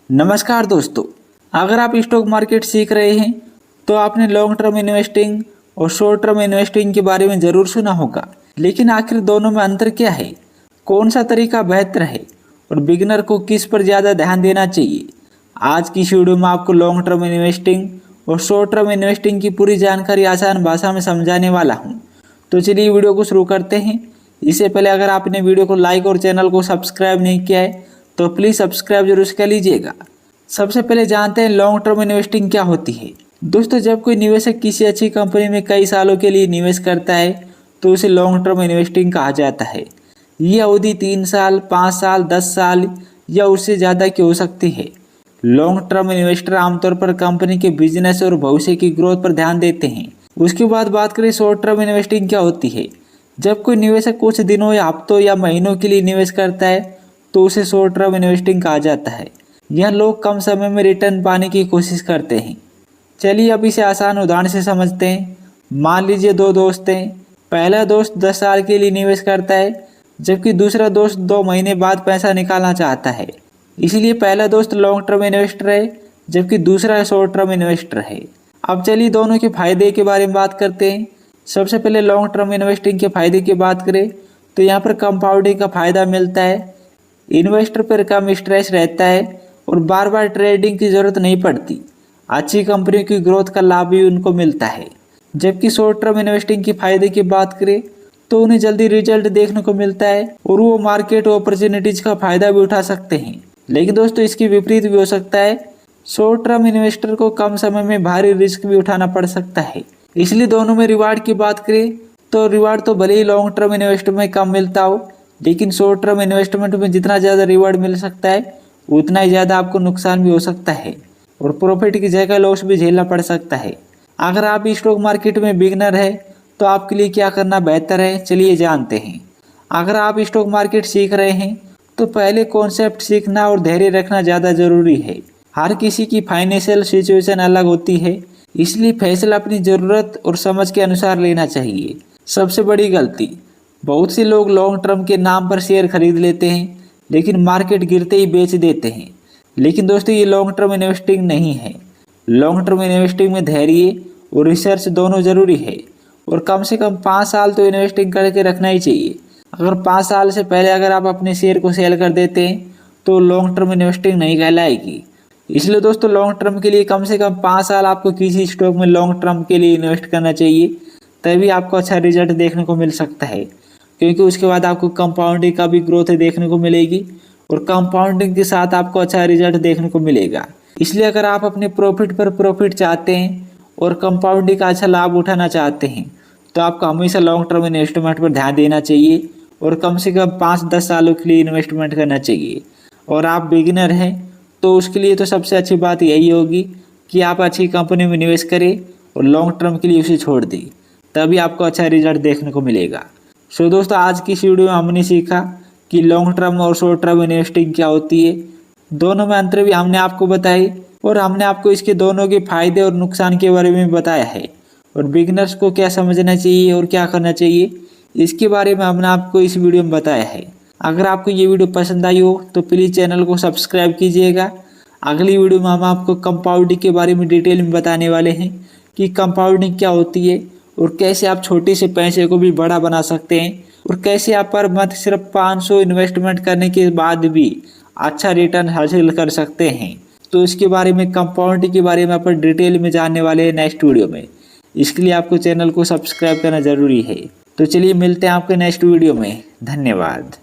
नमस्कार दोस्तों, अगर आप स्टॉक मार्केट सीख रहे हैं तो आपने लॉन्ग टर्म इन्वेस्टिंग और शॉर्ट टर्म इन्वेस्टिंग के बारे में ज़रूर सुना होगा। लेकिन आखिर दोनों में अंतर क्या है, कौन सा तरीका बेहतर है और बिगिनर को किस पर ज़्यादा ध्यान देना चाहिए। आज की इस वीडियो में आपको लॉन्ग टर्म इन्वेस्टिंग और शॉर्ट टर्म इन्वेस्टिंग की पूरी जानकारी आसान भाषा में समझाने वाला हूँ। तो चलिए वीडियो को शुरू करते हैं। इससे पहले अगर आपने वीडियो को लाइक और चैनल को सब्सक्राइब नहीं किया है तो प्लीज़ सब्सक्राइब जरूर कर लीजिएगा। सबसे पहले जानते हैं लॉन्ग टर्म इन्वेस्टिंग क्या होती है। दोस्तों, जब कोई निवेशक किसी अच्छी कंपनी में कई सालों के लिए निवेश करता है तो उसे लॉन्ग टर्म इन्वेस्टिंग कहा जाता है। यह अवधि 3 साल, 5 साल, 10 साल या उससे ज़्यादा की हो सकती है। लॉन्ग टर्म इन्वेस्टर आमतौर पर कंपनी के बिजनेस और भविष्य की ग्रोथ पर ध्यान देते हैं। उसके बाद बात करें शॉर्ट टर्म इन्वेस्टिंग क्या होती है। जब कोई निवेशक कुछ दिनों या हफ्तों या महीनों के लिए निवेश करता है तो उसे शॉर्ट टर्म इन्वेस्टिंग कहा जाता है। यह लोग कम समय में रिटर्न पाने की कोशिश करते हैं। चलिए अब इसे आसान उदाहरण से समझते हैं। मान लीजिए 2 दोस्त हैं। पहला दोस्त 10 साल के लिए निवेश करता है जबकि दूसरा दोस्त 2 महीने बाद पैसा निकालना चाहता है। इसलिए पहला दोस्त लॉन्ग टर्म इन्वेस्टर है जबकि दूसरा शॉर्ट टर्म इन्वेस्टर है। अब चलिए दोनों के फायदे के बारे में बात करते हैं। सबसे पहले लॉन्ग टर्म इन्वेस्टिंग के फायदे की बात करें तो यहाँ पर कंपाउंडिंग का फायदा मिलता है। इन्वेस्टर पर कम स्ट्रेस रहता है और बार बार ट्रेडिंग की ज़रूरत नहीं पड़ती। अच्छी कंपनियों की ग्रोथ का लाभ भी उनको मिलता है। जबकि शॉर्ट टर्म इन्वेस्टिंग के फायदे की बात करें तो उन्हें जल्दी रिजल्ट देखने को मिलता है और वो मार्केट अपॉर्चुनिटीज का फायदा भी उठा सकते हैं। लेकिन दोस्तों, इसकी विपरीत भी हो सकता है। शॉर्ट टर्म इन्वेस्टर को कम समय में भारी रिस्क भी उठाना पड़ सकता है। इसलिए दोनों में रिवार्ड की बात करें तो रिवार्ड तो भले ही लॉन्ग टर्म इन्वेस्टमेंट में कम मिलता हो, लेकिन शॉर्ट टर्म इन्वेस्टमेंट में जितना ज़्यादा रिवार्ड मिल सकता है उतना ही ज़्यादा आपको नुकसान भी हो सकता है और प्रॉफिट की जगह लॉस भी झेलना पड़ सकता है। अगर आप स्टॉक मार्केट में बिगनर है तो आपके लिए क्या करना बेहतर है, चलिए जानते हैं। अगर आप स्टॉक मार्केट सीख रहे हैं तो पहले कॉन्सेप्ट सीखना और धैर्य रखना ज़्यादा ज़रूरी है। हर किसी की फाइनेंशियल सिचुएशन अलग होती है, इसलिए फैसला अपनी ज़रूरत और समझ के अनुसार लेना चाहिए। सबसे बड़ी गलती, बहुत से लोग लॉन्ग टर्म के नाम पर शेयर खरीद लेते हैं लेकिन मार्केट गिरते ही बेच देते हैं। लेकिन दोस्तों, ये लॉन्ग टर्म इन्वेस्टिंग नहीं है। लॉन्ग टर्म इन्वेस्टिंग में धैर्य और रिसर्च दोनों ज़रूरी है और कम से कम 5 साल तो इन्वेस्टिंग करके रखना ही चाहिए। अगर 5 साल से पहले अगर आप अपने शेयर को सेल कर देते हैं तो लॉन्ग टर्म इन्वेस्टिंग नहीं कहलाएगी। इसलिए दोस्तों, लॉन्ग टर्म के लिए कम से कम 5 साल आपको किसी स्टॉक में लॉन्ग टर्म के लिए इन्वेस्ट करना चाहिए, तभी आपको अच्छा रिजल्ट देखने को मिल सकता है। क्योंकि उसके बाद आपको कंपाउंडिंग का भी ग्रोथ देखने को मिलेगी और कंपाउंडिंग के साथ आपको अच्छा रिजल्ट देखने को मिलेगा। इसलिए अगर आप अपने प्रॉफिट पर प्रॉफिट चाहते हैं और कंपाउंडिंग का अच्छा लाभ उठाना चाहते हैं तो आपको हमेशा लॉन्ग टर्म इन्वेस्टमेंट पर ध्यान देना चाहिए और कम से कम 5-10 सालों के लिए इन्वेस्टमेंट करना चाहिए। और आप बिगिनर हैं तो उसके लिए तो सबसे अच्छी बात यही होगी कि आप अच्छी कंपनी में निवेश करें और लॉन्ग टर्म के लिए उसे छोड़ दें, तभी आपको अच्छा रिजल्ट देखने को मिलेगा। सो दोस्तों, आज की इस वीडियो में हमने सीखा कि लॉन्ग टर्म और शॉर्ट टर्म इन्वेस्टिंग क्या होती है। दोनों में अंतर भी हमने आपको बताई और हमने आपको इसके दोनों के फायदे और नुकसान के बारे में बताया है और बिगिनर्स को क्या समझना चाहिए और क्या करना चाहिए इसके बारे में हमने आपको इस वीडियो में बताया है। अगर आपको ये वीडियो पसंद आई हो तो प्लीज़ चैनल को सब्सक्राइब कीजिएगा। अगली वीडियो में हम आपको कंपाउंडिंग के बारे में डिटेल में बताने वाले हैं कि कंपाउंडिंग क्या होती है और कैसे आप छोटे से पैसे को भी बड़ा बना सकते हैं और कैसे आप पर मंथ सिर्फ 500 इन्वेस्टमेंट करने के बाद भी अच्छा रिटर्न हासिल कर सकते हैं। तो इसके बारे में, कंपाउंडिंग के बारे में अपन डिटेल में जानने वाले हैं नेक्स्ट वीडियो में। इसके लिए आपको चैनल को सब्सक्राइब करना ज़रूरी है। तो चलिए मिलते हैं आपके नेक्स्ट वीडियो में। धन्यवाद।